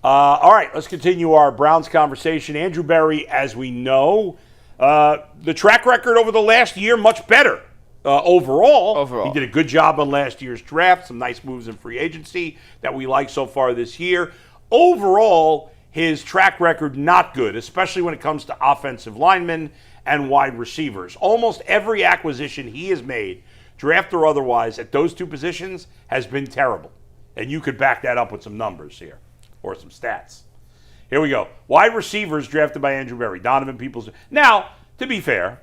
All right, let's continue our Browns conversation. Andrew Berry, as we know, the track record over the last year, much better. Overall, he did a good job on last year's draft. Some nice moves in free agency that we like so far this year. Overall, his track record not good, especially when it comes to offensive linemen and wide receivers. Almost every acquisition he has made, draft or otherwise, at those two positions has been terrible. And you could back that up with some numbers here or some stats. Here we go. Wide receivers drafted by Andrew Berry. Donovan Peoples. Now, to be fair,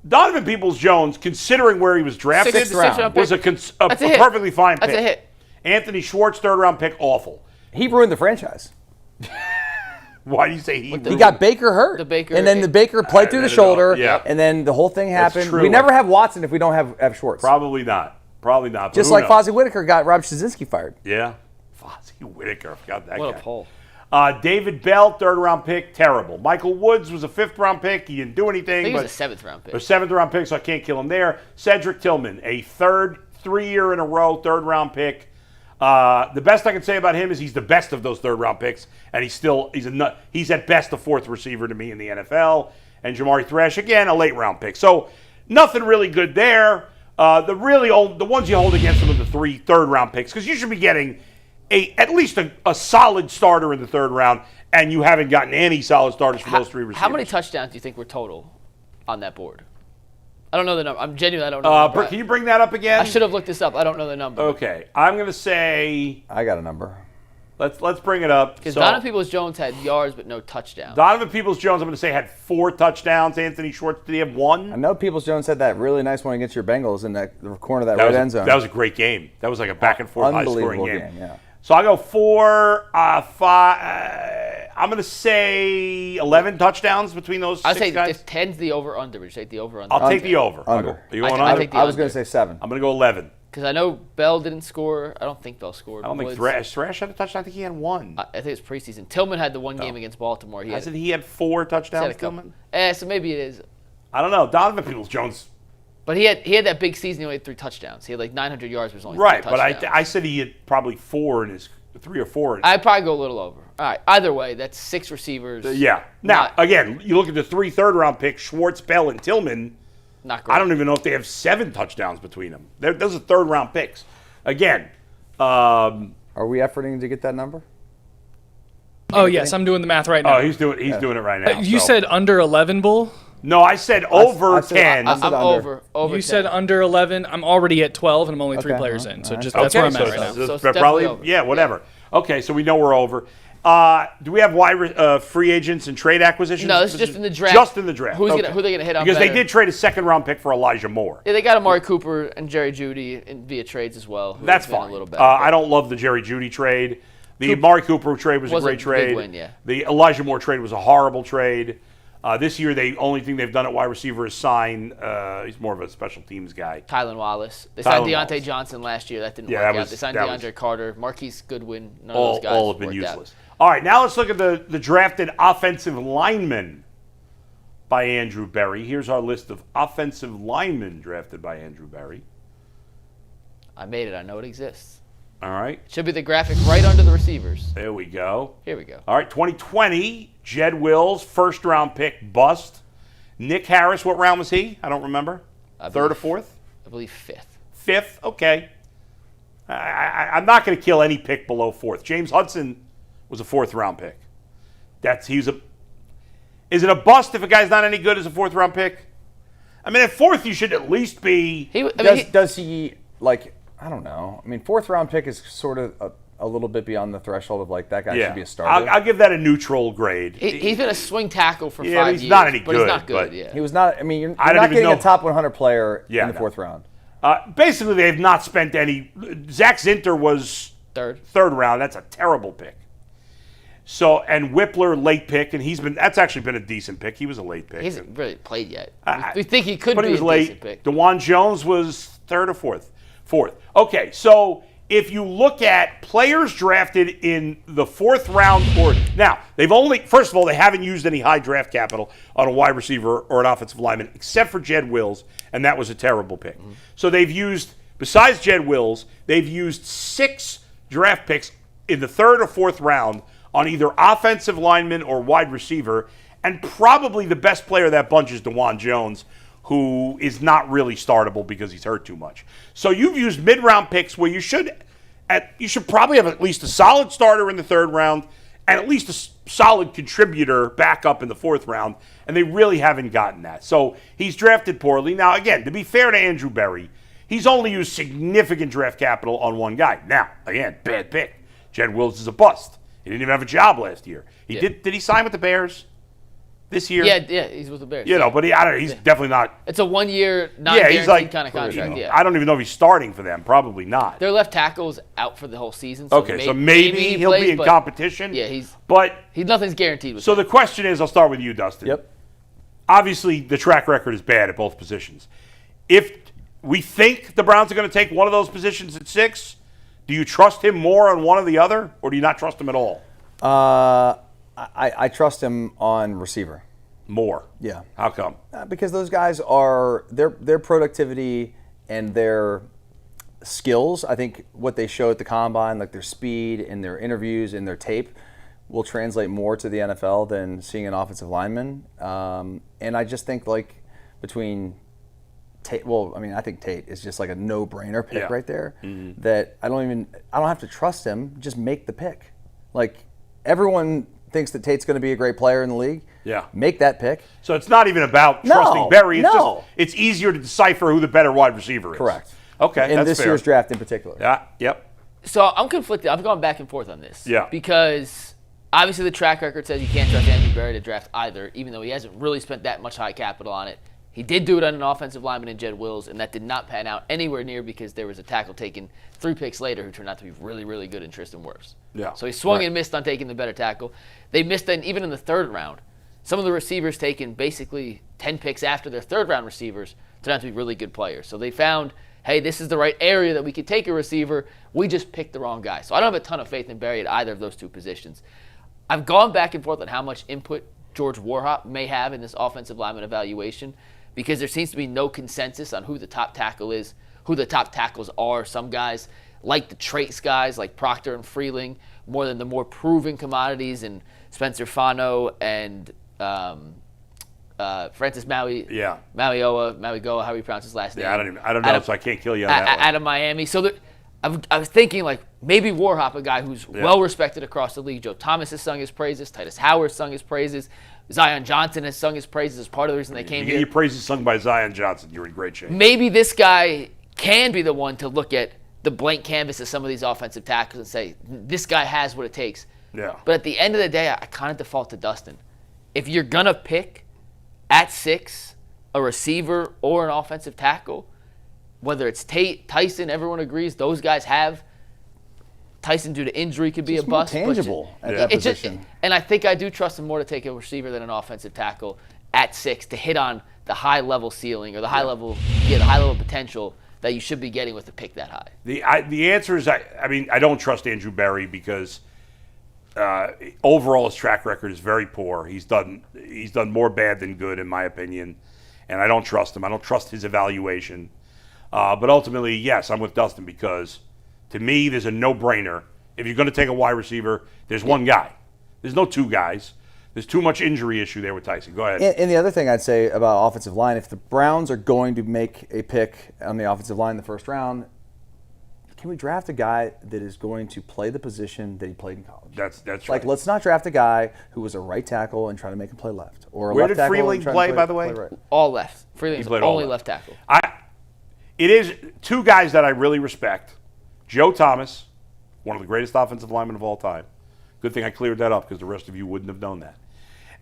Donovan Peoples-Jones, considering where he was drafted, was a perfectly fine pick. That's a hit. Anthony Schwartz, third-round pick, awful. He ruined the franchise. Why do you say he got Baker hurt. And then the Baker played through the shoulder, and then the whole thing happened. We never have Watson if we don't have Schwartz. Probably not. Just like Fozzie Whitaker got Rob Szczynski fired. Yeah. Fozzie Whitaker. I forgot that guy. What a poll. David Bell, third-round pick, terrible. Michael Woods was a fifth-round pick. He didn't do anything. I think he was a seventh-round pick. A seventh-round pick, so I can't kill him there. Cedric Tillman, a 3-year in a row, third-round pick. The best I can say about him is he's the best of those third-round picks, and he's at best a fourth receiver to me in the NFL. And Jamari Thrash, again, a late-round pick. So nothing really good there. The ones you hold against them are the 3 third-round picks, because you should be getting at least a solid starter in the third round, and you haven't gotten any solid starters for those 3 receivers. How many touchdowns do you think were total on that board? I don't know the number. I don't know. Can you bring that up again? I should have looked this up. I don't know the number. Okay. I'm going to say... I got a number. Let's bring it up. Because Donovan Peoples-Jones had yards but no touchdowns. Donovan Peoples-Jones, I'm going to say, had 4 touchdowns. Anthony Schwartz, did he have 1? I know Peoples-Jones had that really nice one against your Bengals in the corner of that right end zone. That was a great game. That was like a back-and-forth high-scoring game. Yeah. So I'll go 4, 5. I'm going to say 11 touchdowns between those 6 guys. I'd say 10's the over-under. Would you take the over-under? I'll take the over. Under. Are you going under? I was going to say 7. I'm going to go 11. Because I know Bell didn't score. I don't think Bell scored. I don't think Thrash had a touchdown. I think he had 1. I think it's preseason. Tillman had the one game against Baltimore. I said he had 4 touchdowns, Tillman? So maybe it is. I don't know. Donovan Peoples-Jones. But he had that big season. He only had 3 touchdowns. He had like 900 yards. Was only 3 touchdowns. Right, but I said he had probably 4 in his 3 or 4. I'd probably go a little over. All right. Either way, that's 6 receivers. Yeah. Now, again, you look at the 3 third-round picks, Schwartz, Bell, and Tillman. Not great. I don't even know if they have 7 touchdowns between them. Those are third-round picks. Again. Are we efforting to get that number? Oh, yes. I'm doing the math right now. Oh, he's doing it right now. You said under 11, Bull? No, I said over 10. I'm over. You 10. said under 11. I'm already at 12, and I'm only 3 players in. So that's where I'm at right now. So it's probably over. Yeah, whatever. Yeah. Okay, so we know we're over. Do we have free agents and trade acquisitions? No, this is just in the draft. Just in the draft. Who are they going to hit on? Because they did trade a second-round pick for Elijah Moore. Yeah, they got Amari Cooper and Jerry Jeudy via trades as well. That's fine. A little better, I don't love the Jerry Jeudy trade. The Amari Cooper trade was a great trade. Big win, yeah. The Elijah Moore trade was a horrible trade. This year, the only thing they've done at wide receiver is sign. He's more of a special teams guy. Tylen Wallace. They signed Deontay Johnson last year. That didn't work out. They signed DeAndre Carter, Marquise Goodwin. None of those guys all have been useless. All right, now let's look at the drafted offensive linemen by Andrew Berry. Here's our list of offensive linemen drafted by Andrew Berry. I made it. I know it exists. All right. Should be the graphic right under the receivers. There we go. Here we go. All right, 2020, Jed Wills, first-round pick, bust. Nick Harris, what round was he? I don't remember. Third or fourth? I believe fifth. Fifth? Okay. I'm not going to kill any pick below fourth. James Hudson was a fourth-round pick. Is it a bust if a guy's not any good as a fourth-round pick? I mean, at fourth, you should at least be... Does he, like... I don't know. I mean, fourth-round pick is sort of a little bit beyond the threshold of, like, that guy should be a starter. I'll give that a neutral grade. He's been a swing tackle for 5 years. He's not any good. But he's not good, yeah. He was not, I mean, you're not getting a top 100 player in the fourth round. Basically, they've not spent any. Zach Zinter was third round. That's a terrible pick. So, and Whippler, late pick, and that's actually been a decent pick. He was a late pick. He hasn't really played yet. We think he could be a decent pick. DeJuan Jones was third or fourth? Fourth. Okay, so if you look at players drafted in the fourth round, now first of all, they haven't used any high draft capital on a wide receiver or an offensive lineman except for Jed Wills, and that was a terrible pick. Mm-hmm. So they've used, besides Jed Wills, they've used 6 draft picks in the third or fourth round on either offensive lineman or wide receiver, and probably the best player of that bunch is DeJuan Jones, who is not really startable because he's hurt too much. So you've used mid-round picks where you should probably have at least a solid starter in the third round and at least a solid contributor back up in the fourth round, and they really haven't gotten that. So he's drafted poorly. Now, again, to be fair to Andrew Berry, he's only used significant draft capital on one guy. Now, again, bad pick. Jed Wills is a bust. He didn't even have a job last year. Did he sign with the Bears this year? Yeah, he's with the Bears. But he's definitely not. It's a 1 year, non-guaranteed kind of contract. I don't even know if he's starting for them. Probably not. Their left tackle's out for the whole season. So maybe he'll be in competition. Yeah, nothing's guaranteed with him. The question is, I'll start with you, Dustin. Yep. Obviously, the track record is bad at both positions. If we think the Browns are going to take one of those positions at 6, do you trust him more on one or the other, or do you not trust him at all? I trust him on receiver. More? Yeah. How come? Because those guys are their productivity and their skills. I think what they show at the combine, like their speed and their interviews and their tape, will translate more to the NFL than seeing an offensive lineman. And I just think between Tate, I think Tate is just like a no-brainer pick right there. Mm-hmm. That I don't have to trust him. Just make the pick. Everyone thinks that Tate's going to be a great player in the league. Yeah. Make that pick. So it's not even about trusting Berry. It's easier to decipher who the better wide receiver is. Correct. Okay, in this year's draft in particular. Yeah. Yep. So I'm conflicted. I've gone back and forth on this. Yeah. Because obviously the track record says you can't trust Andrew Berry to draft either, even though he hasn't really spent that much high capital on it. He did do it on an offensive lineman in Jed Wills, and that did not pan out anywhere near because there was a tackle taken 3 picks later who turned out to be really, really good in Tristan Wirfs. Yeah. So he swung and missed on taking the better tackle. They missed even in the third round. Some of the receivers taken basically 10 picks after their third-round receivers turned out to be really good players. So they found, hey, this is the right area that we could take a receiver. We just picked the wrong guy. So I don't have a ton of faith in Berry at either of those two positions. I've gone back and forth on how much input George Warhop may have in this offensive lineman evaluation, because there seems to be no consensus on who the top tackle is, who the top tackles are. Some guys like the traits guys like Proctor and Freeling more than the more proven commodities and Spencer Fano and Francis Mauigoa, how he pronounce his last name. Yeah, I don't know, so I can't kill you on that one. Out of Miami. So I was thinking maybe Warhop, a guy who's well-respected across the league. Joe Thomas has sung his praises. Titus Howard sung his praises. Zion Johnson has sung his praises as part of the reason they came here. Your praises sung by Zion Johnson. You're in great shape. Maybe this guy can be the one to look at the blank canvas of some of these offensive tackles and say, this guy has what it takes. Yeah. But at the end of the day, I kind of default to Dustin. If you're going to pick at 6 a receiver or an offensive tackle, whether it's Tate, Tyson, everyone agrees those guys have. Tyson, due to injury, could be a bust. Tangible at that position. And I think I do trust him more to take a receiver than an offensive tackle at 6 to hit on the high-level ceiling or the high-level potential that you should be getting with a pick that high. The answer is, I don't trust Andrew Berry because overall his track record is very poor. He's done more bad than good, in my opinion, and I don't trust him. I don't trust his evaluation. But ultimately, yes, I'm with Dustin because to me, there's a no-brainer. If you're going to take a wide receiver, there's one guy. There's no 2 guys. There's too much injury issue there with Tyson. Go ahead. And the other thing I'd say about offensive line, if the Browns are going to make a pick on the offensive line in the first round, can we draft a guy that is going to play the position that he played in college? That's right. Let's not draft a guy who was a right tackle and try to make him play left. Or a Where left did Freeling play, by the way? Right. All left. Freeling's the only left tackle. It is 2 guys that I really respect. Joe Thomas, one of the greatest offensive linemen of all time. Good thing I cleared that up because the rest of you wouldn't have known that.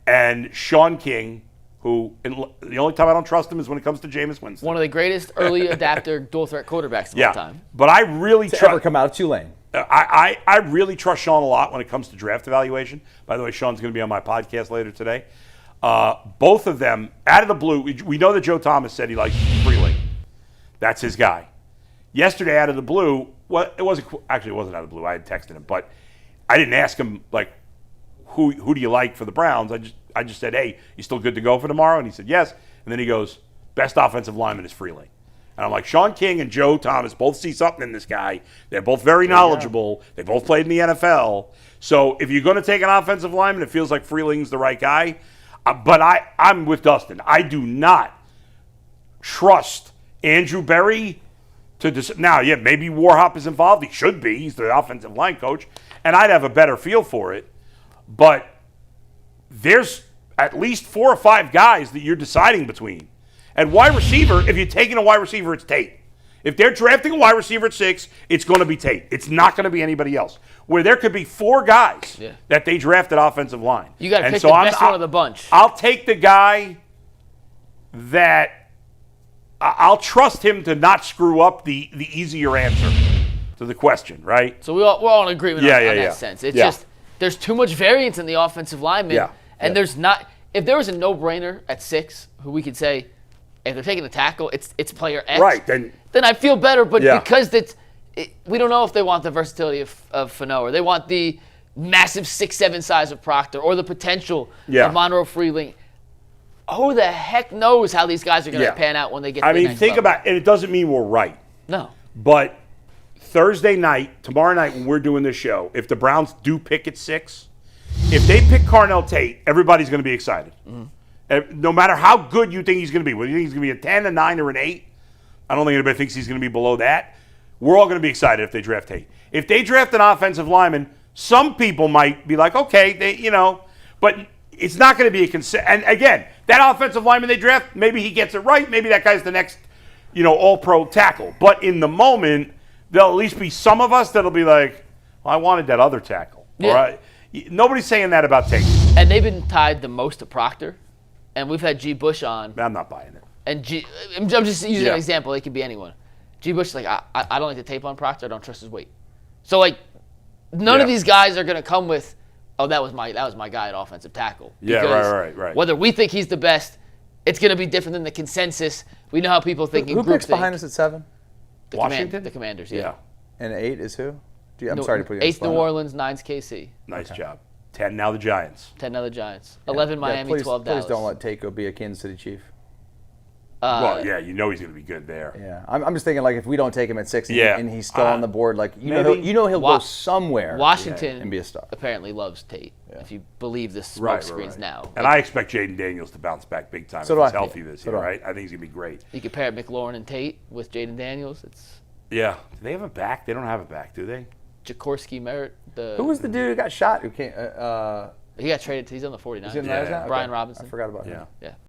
And Sean King, who the only time I don't trust him is when it comes to Jameis Winston. One of the greatest early adapter dual-threat quarterbacks of all time. But I really trust. Ever come out of Tulane. I really trust Sean a lot when it comes to draft evaluation. By the way, Sean's going to be on my podcast later today. Both of them, out of the blue, we know that Joe Thomas said he likes Freeling. That's his guy. Yesterday, out of the blue, it wasn't out of the blue. I had texted him, but I didn't ask him who do you like for the Browns. I just said, hey, you still good to go for tomorrow? And he said yes. And then he goes, best offensive lineman is Freeling. And I'm like, Sean King and Joe Thomas both see something in this guy. They're both very knowledgeable. They both played in the NFL. So if you're going to take an offensive lineman, it feels like Freeling's the right guy. But I'm with Dustin. I do not trust Andrew Berry to now, maybe Warhop is involved. He should be. He's the offensive line coach. And I'd have a better feel for it. But there's at least 4 or 5 guys that you're deciding between. And wide receiver, if you're taking a wide receiver, it's Tate. If they're drafting a wide receiver at 6, it's going to be Tate. It's not going to be anybody else. Where there could be 4 guys that they drafted offensive line. You got to pick the best one of the bunch. I'll take the guy that I'll trust him to not screw up the easier answer to the question, right? So we're all in agreement on that sense. It's just there's too much variance in the offensive lineman, and there's not. If there was a no-brainer at 6, who we could say, if they're taking a tackle, it's player X. Right. Then I feel better, but because we don't know if they want the versatility of Fano, or they want the massive 6'7" size of Proctor, or the potential of Monroe Freeling. Who the heck knows how these guys are going to pan out when they get to the next level. About it. And it doesn't mean we're right. No. But Thursday night, tomorrow night when we're doing this show, if the Browns do pick at 6, if they pick Carnell Tate, everybody's going to be excited. Mm-hmm. No matter how good you think he's going to be, whether you think he's going to be a 10, a 9, or an 8, I don't think anybody thinks he's going to be below that. We're all going to be excited if they draft Tate. If they draft an offensive lineman, some people might be like, okay, but it's not going to be a consent. And again, that offensive lineman they draft, maybe he gets it right. Maybe that guy's the next, all-pro tackle. But in the moment, there'll at least be some of us that'll be like, well, I wanted that other tackle. Yeah. All right? Nobody's saying that about Tate. And they've been tied the most to Proctor. And we've had G. Bush on. I'm not buying it. And I'm just using an example. It could be anyone. G. Bush is like, I don't like the tape on Proctor. I don't trust his weight. So, none of these guys are going to come with, oh, that was my guy at offensive tackle. Yeah, right. Whether we think he's the best, it's going to be different than the consensus. We know how people think in Who group picks behind us at 7? Washington? The Commanders, And 8 is who? I'm sorry to put you on the 8th spot. New Orleans, 9's KC. Nice job. 10 now the Giants. 10 now the Giants. 11 Miami, please, 12 Dallas. Please don't let Tate go be a Kansas City Chief. Well, he's going to be good there. Yeah, I'm just thinking if we don't take him at 6 and he's still on the board, he'll go somewhere. Washington and be a star. Apparently loves Tate. If you believe the smoke screens now. And I expect Jaden Daniels to bounce back big time if he's healthy this year, right? I think he's going to be great. You compare McLaurin and Tate with Jaden Daniels. Do they have a back? They don't have a back, do they? Jaworski Merritt. Who was the dude who got shot? Who came? He got traded. He's on the 49ers. Is he on the Niners now? Brian Robinson. I forgot about him. Yeah.